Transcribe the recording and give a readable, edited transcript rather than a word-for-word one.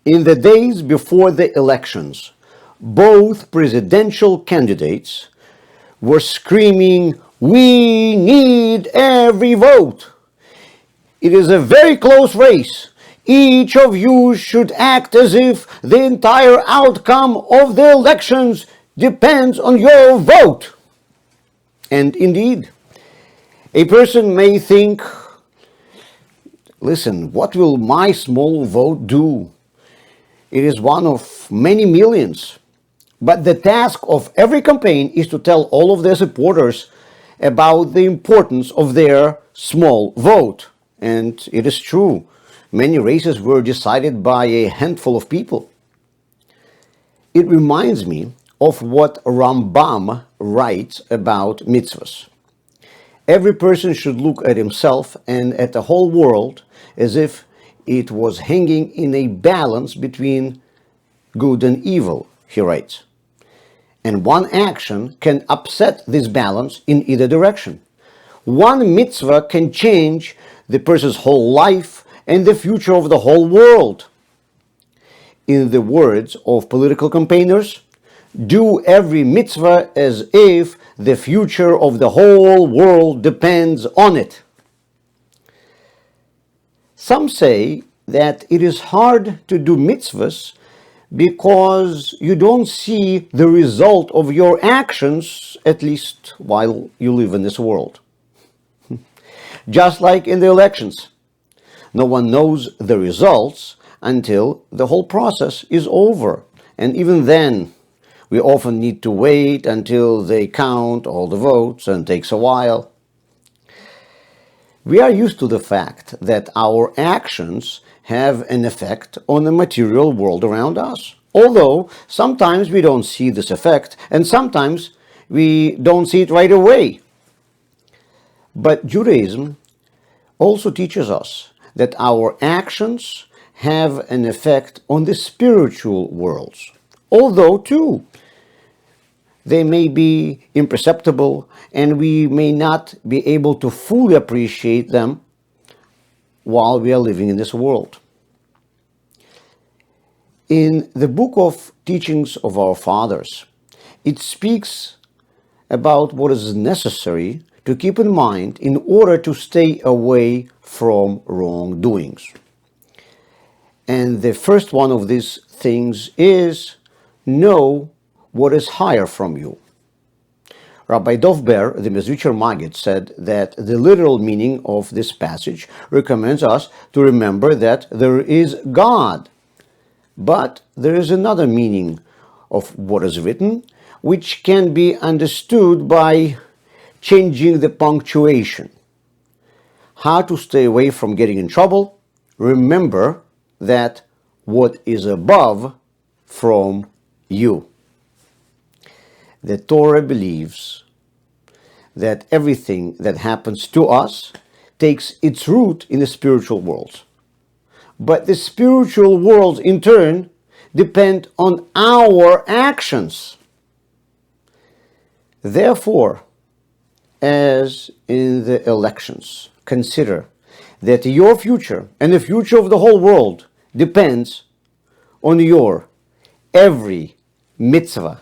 In the days before the elections, both presidential candidates were screaming, "We need every vote. It is a very close race. Each of you should act as if the entire outcome of the elections depends on your vote." And indeed, a person may think, listen, what will my small vote do? It is one of many millions. But the task of every campaign is to tell all of their supporters about the importance of their small vote. And it is true, many races were decided by a handful of people. It reminds me of what Rambam writes about mitzvahs. Every person should look at himself and at the whole world as if it was hanging in a balance between good and evil, he writes. And one action can upset this balance in either direction. One mitzvah can change the person's whole life and the future of the whole world. In the words of political campaigners, do every mitzvah as if the future of the whole world depends on it. Some say that it is hard to do mitzvahs because you don't see the result of your actions, at least while you live in this world. Just like in the elections, no one knows the results until the whole process is over. And even then, we often need to wait until they count all the votes, and it takes a while. We are used to the fact that our actions have an effect on the material world around us. Although sometimes we don't see this effect, and sometimes we don't see it right away. But Judaism also teaches us that our actions have an effect on the spiritual worlds. Although, too, they may be imperceptible and we may not be able to fully appreciate them while we are living in this world. In the book of Teachings of Our Fathers, it speaks about what is necessary to keep in mind in order to stay away from wrongdoings. And the first one of these things is know what is higher from you. Rabbi Dov Ber, the Mezritcher Maggid, said that the literal meaning of this passage recommends us to remember that there is God. But there is another meaning of what is written, which can be understood by changing the punctuation. How to stay away from getting in trouble? Remember that what is above from you. The Torah believes that everything that happens to us takes its root in the spiritual world. But the spiritual worlds, in turn, depend on our actions. Therefore, as in the elections, consider that your future and the future of the whole world depends on your every mitzvah.